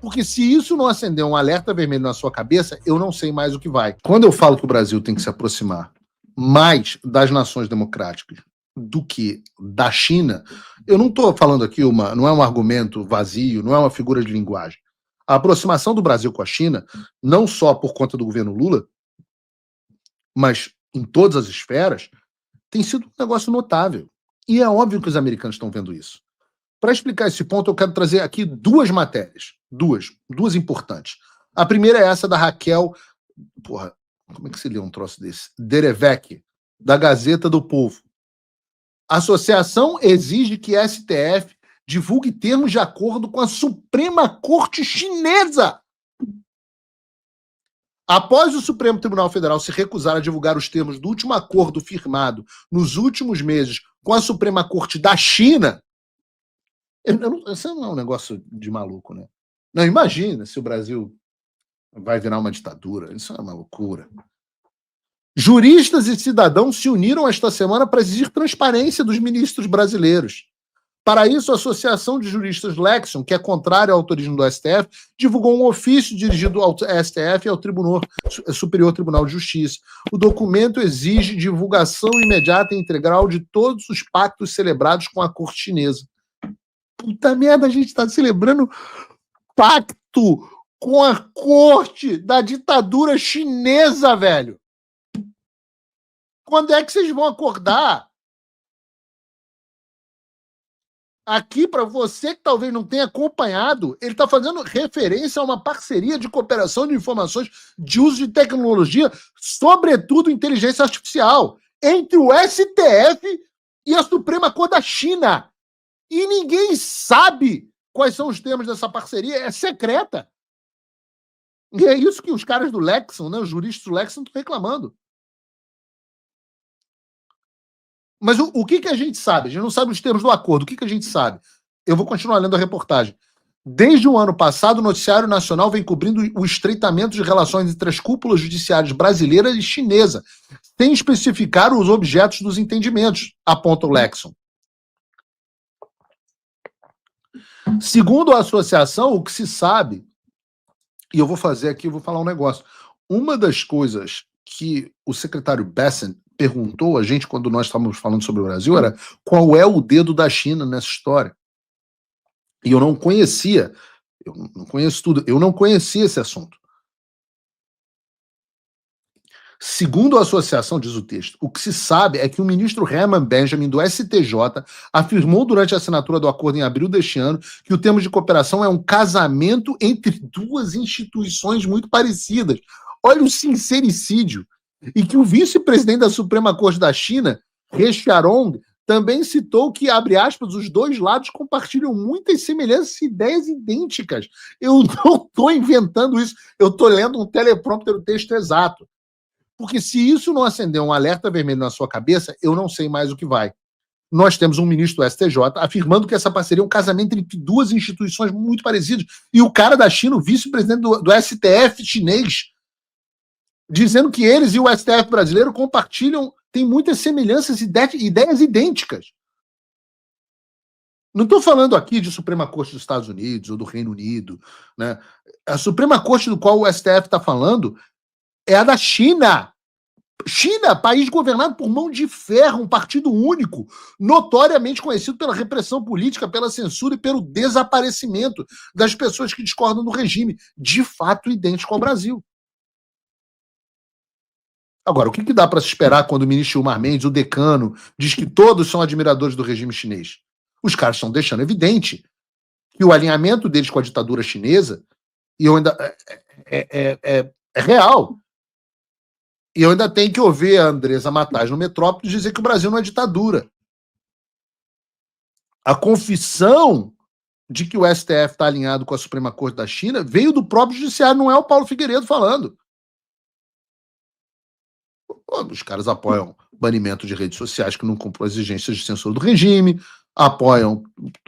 Porque se isso não acender um alerta vermelho na sua cabeça, eu não sei mais o que vai. Quando eu falo que o Brasil tem que se aproximar mais das nações democráticas do que da China, eu não estou falando aqui não é um argumento vazio, não é uma figura de linguagem. A aproximação do Brasil com a China, não só por conta do governo Lula, mas em todas as esferas, tem sido um negócio notável. E é óbvio que os americanos estão vendo isso. Para explicar esse ponto, eu quero trazer aqui duas matérias. Duas importantes. A primeira é essa da Raquel. Porra, como é que se lê um troço desse? Derevec, da Gazeta do Povo. A associação exige que a STF divulgue termos de acordo com a Suprema Corte Chinesa. Após o Supremo Tribunal Federal se recusar a divulgar os termos do último acordo firmado nos últimos meses com a Suprema Corte da China, isso não é um negócio de maluco, né? Não, imagina se o Brasil vai virar uma ditadura. Isso é uma loucura. Juristas e cidadãos se uniram esta semana para exigir transparência dos ministros brasileiros. Para isso, a Associação de Juristas Lexon, que é contrária ao autorismo do STF, divulgou um ofício dirigido ao STF e ao Superior Tribunal de Justiça. O documento exige divulgação imediata e integral de todos os pactos celebrados com a corte chinesa. Puta merda, a gente está celebrando pacto com a corte da ditadura chinesa, velho. Quando é que vocês vão acordar? Aqui, para você que talvez não tenha acompanhado, ele está fazendo referência a uma parceria de cooperação de informações de uso de tecnologia, sobretudo inteligência artificial, entre o STF e a Suprema Corte da China. E ninguém sabe quais são os termos dessa parceria, é secreta. E é isso que os caras do Lexon, né, os juristas do Lexon, estão reclamando. Mas o que a gente sabe? A gente não sabe os termos do acordo. O que a gente sabe? Eu vou continuar lendo a reportagem. Desde o ano passado, o Noticiário Nacional vem cobrindo o estreitamento de relações entre as cúpulas judiciárias brasileira e chinesa, sem especificar os objetos dos entendimentos, aponta o Lexon. Segundo a associação, o que se sabe, e eu vou fazer aqui, eu vou falar um negócio. Uma das coisas que o secretário Bessent perguntou a gente quando nós estávamos falando sobre o Brasil era qual é o dedo da China nessa história. E eu não conhecia, eu não conheço tudo, eu não conhecia esse assunto. Segundo a associação, diz o texto, o que se sabe é que o ministro Herman Benjamin, do STJ, afirmou durante a assinatura do acordo em abril deste ano que o termo de cooperação é um casamento entre duas instituições muito parecidas. Olha o sincericídio. E que o vice-presidente da Suprema Corte da China, He Xiaorong, também citou que, abre aspas, os dois lados compartilham muitas semelhanças e ideias idênticas. Eu não estou inventando isso, eu estou lendo um teleprompter do texto exato. Porque se isso não acender um alerta vermelho na sua cabeça, eu não sei mais o que vai. Nós temos um ministro do STJ afirmando que essa parceria é um casamento entre duas instituições muito parecidas. E o cara da China, o vice-presidente do STF chinês, dizendo que eles e o STF brasileiro compartilham, têm muitas semelhanças e ideias idênticas. Não estou falando aqui de Suprema Corte dos Estados Unidos ou do Reino Unido, né? A Suprema Corte do qual o STF está falando é a da China. China, país governado por mão de ferro, um partido único, notoriamente conhecido pela repressão política, pela censura e pelo desaparecimento das pessoas que discordam do regime, de fato idêntico ao Brasil. Agora, o que dá para se esperar quando o ministro Gilmar Mendes, o decano, diz que todos são admiradores do regime chinês? Os caras estão deixando evidente que o alinhamento deles com a ditadura chinesa é real. E eu ainda tenho que ouvir a Andresa Matais no Metrópole dizer que o Brasil não é ditadura. A confissão de que o STF está alinhado com a Suprema Corte da China veio do próprio judiciário, não é o Paulo Figueiredo falando. Os caras apoiam banimento de redes sociais que não cumprem as exigências de censura do regime,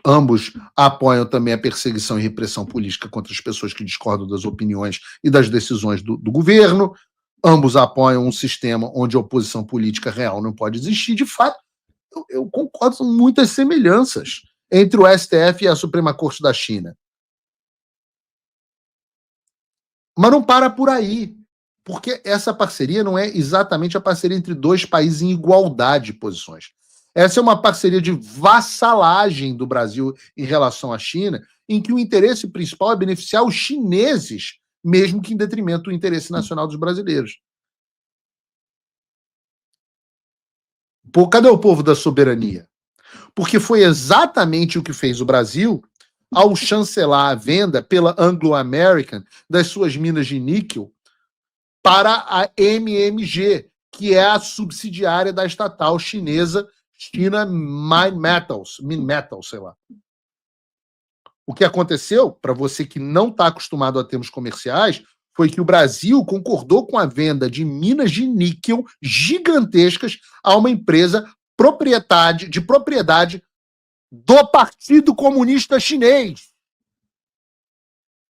ambos apoiam também a perseguição e repressão política contra as pessoas que discordam das opiniões e das decisões do governo, ambos apoiam um sistema onde a oposição política real não pode existir. De fato, eu concordo com muitas semelhanças entre o STF e a Suprema Corte da China. Mas não para por aí, porque essa parceria não é exatamente a parceria entre dois países em igualdade de posições. Essa é uma parceria de vassalagem do Brasil em relação à China, em que o interesse principal é beneficiar os chineses, mesmo que em detrimento do interesse nacional dos brasileiros. Pô, cadê o povo da soberania? Porque foi exatamente o que fez o Brasil ao chancelar a venda pela Anglo American das suas minas de níquel para a MMG, que é a subsidiária da estatal chinesa China Minmetals, sei lá. O que aconteceu, para você que não está acostumado a termos comerciais, foi que o Brasil concordou com a venda de minas de níquel gigantescas a uma empresa de propriedade do Partido Comunista Chinês.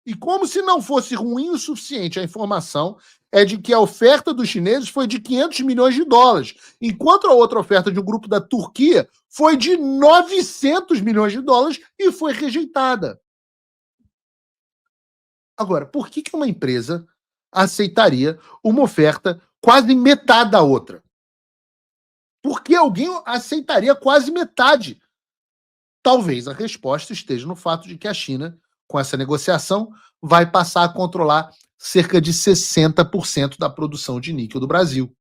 E como se não fosse ruim o suficiente, a informação é de que a oferta dos chineses foi de 500 milhões de dólares, enquanto a outra oferta de um grupo da Turquia foi de 900 milhões de dólares e foi rejeitada. Agora, por que uma empresa aceitaria uma oferta quase metade da outra? Por que alguém aceitaria quase metade? Talvez a resposta esteja no fato de que a China, com essa negociação, vai passar a controlar cerca de 60% da produção de níquel do Brasil.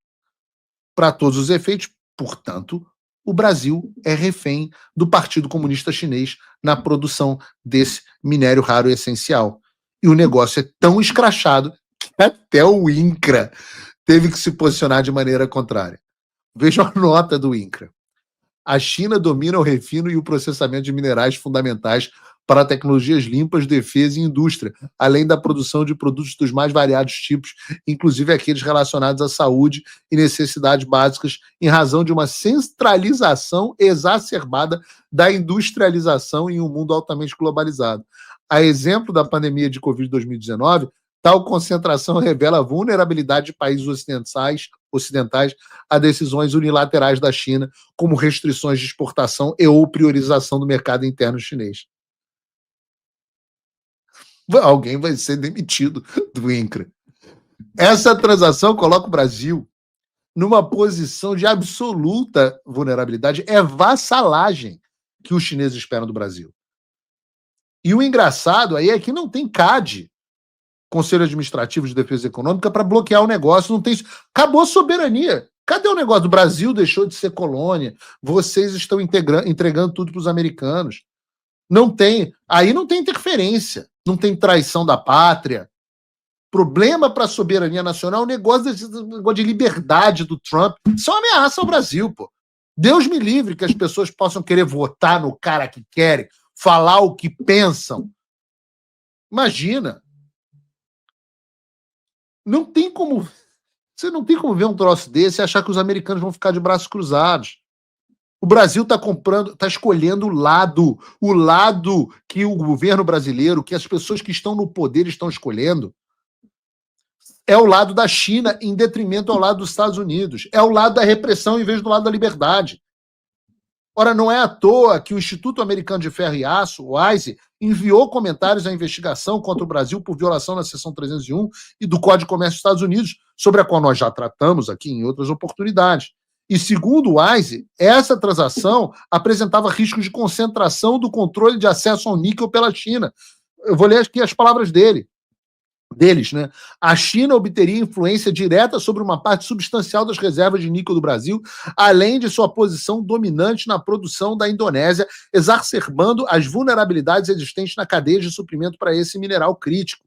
Para todos os efeitos, portanto, o Brasil é refém do Partido Comunista Chinês na produção desse minério raro e essencial. E o negócio é tão escrachado que até o INCRA teve que se posicionar de maneira contrária. Veja a nota do INCRA. A China domina o refino e o processamento de minerais fundamentais para tecnologias limpas, defesa e indústria, além da produção de produtos dos mais variados tipos, inclusive aqueles relacionados à saúde e necessidades básicas, em razão de uma centralização exacerbada da industrialização em um mundo altamente globalizado. A exemplo da pandemia de Covid 2019, tal concentração revela a vulnerabilidade de países ocidentais a decisões unilaterais da China, como restrições de exportação e ou priorização do mercado interno chinês. Alguém vai ser demitido do INCRA. Essa transação coloca o Brasil numa posição de absoluta vulnerabilidade. É vassalagem que os chineses esperam do Brasil. E o engraçado aí é que não tem CAD, Conselho Administrativo de Defesa Econômica, para bloquear o negócio. Não tem isso. Acabou a soberania. Cadê o negócio? O Brasil deixou de ser colônia. Vocês estão entregando tudo para os americanos. Não tem. Aí não tem interferência. Não tem traição da pátria. Problema para a soberania nacional é o negócio de liberdade do Trump. Isso é uma ameaça ao Brasil, pô. Deus me livre que as pessoas possam querer votar no cara que querem, falar o que pensam. Imagina. Não tem como. Você não tem como ver um troço desse e achar que os americanos vão ficar de braços cruzados. O Brasil está escolhendo o lado que o governo brasileiro, que as pessoas que estão no poder estão escolhendo, é o lado da China em detrimento ao lado dos Estados Unidos. É o lado da repressão em vez do lado da liberdade. Ora, não é à toa que o Instituto Americano de Ferro e Aço, o ISE, enviou comentários à investigação contra o Brasil por violação da seção 301 e do Código de Comércio dos Estados Unidos, sobre a qual nós já tratamos aqui em outras oportunidades. E segundo o ISE, essa transação apresentava riscos de concentração do controle de acesso ao níquel pela China. Eu vou ler aqui as palavras deles, né? A China obteria influência direta sobre uma parte substancial das reservas de níquel do Brasil, além de sua posição dominante na produção da Indonésia, exacerbando as vulnerabilidades existentes na cadeia de suprimento para esse mineral crítico.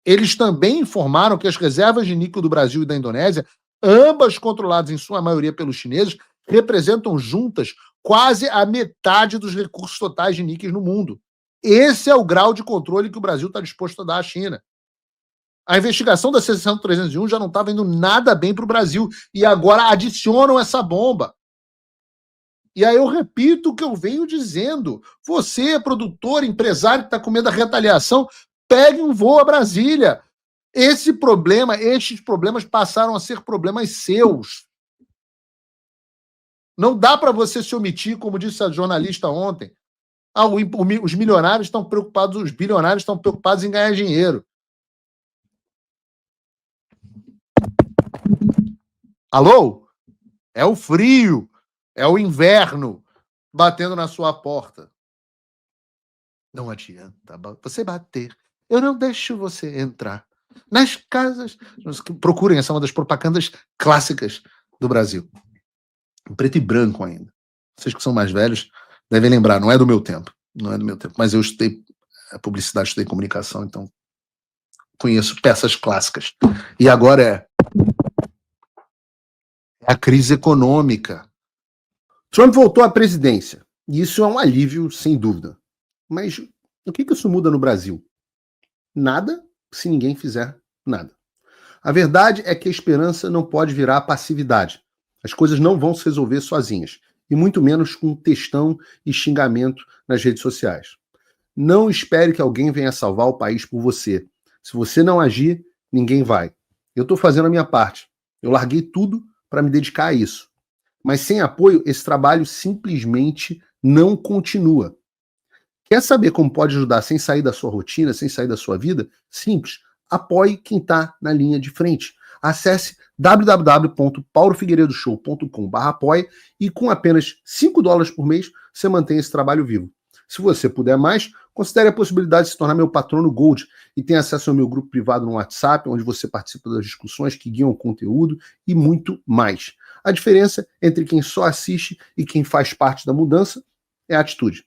Eles também informaram que as reservas de níquel do Brasil e da Indonésia, ambas controladas em sua maioria pelos chineses, representam juntas quase a metade dos recursos totais de níquel no mundo. Esse é o grau de controle que o Brasil está disposto a dar à China. A investigação da seção 301 já não estava indo nada bem para o Brasil e agora adicionam essa bomba. E aí eu repito o que eu venho dizendo. Você, produtor, empresário que está com medo da retaliação, pegue um voo a Brasília. Estes problemas passaram a ser problemas seus. Não dá para você se omitir, como disse a jornalista ontem. Os bilionários estão preocupados em ganhar dinheiro. Alô? É o frio, é o inverno batendo na sua porta. Não adianta você bater, eu não deixo você entrar. Nas casas, procurem, essa é uma das propagandas clássicas do Brasil. Em preto e branco ainda. Vocês que são mais velhos devem lembrar, não é do meu tempo. Não é do meu tempo, mas eu estudei publicidade, estudei comunicação, então conheço peças clássicas. E agora é a crise econômica. Trump voltou à presidência, e isso é um alívio, sem dúvida. Mas o que isso muda no Brasil? Nada, se ninguém fizer nada. A verdade é que a esperança não pode virar passividade. As coisas não vão se resolver sozinhas, e muito menos com textão e xingamento nas redes sociais. Não espere que alguém venha salvar o país por você. Se você não agir, ninguém vai. Eu estou fazendo a minha parte. Eu larguei tudo para me dedicar a isso. Mas sem apoio, esse trabalho simplesmente não continua. Quer saber como pode ajudar sem sair da sua rotina, sem sair da sua vida? Simples. Apoie quem está na linha de frente. Acesse www.paulofigueiredoshow.com/apoie e com apenas $5 por mês você mantém esse trabalho vivo. Se você puder mais, considere a possibilidade de se tornar meu patrono Gold e tenha acesso ao meu grupo privado no WhatsApp, onde você participa das discussões que guiam o conteúdo e muito mais. A diferença entre quem só assiste e quem faz parte da mudança é a atitude.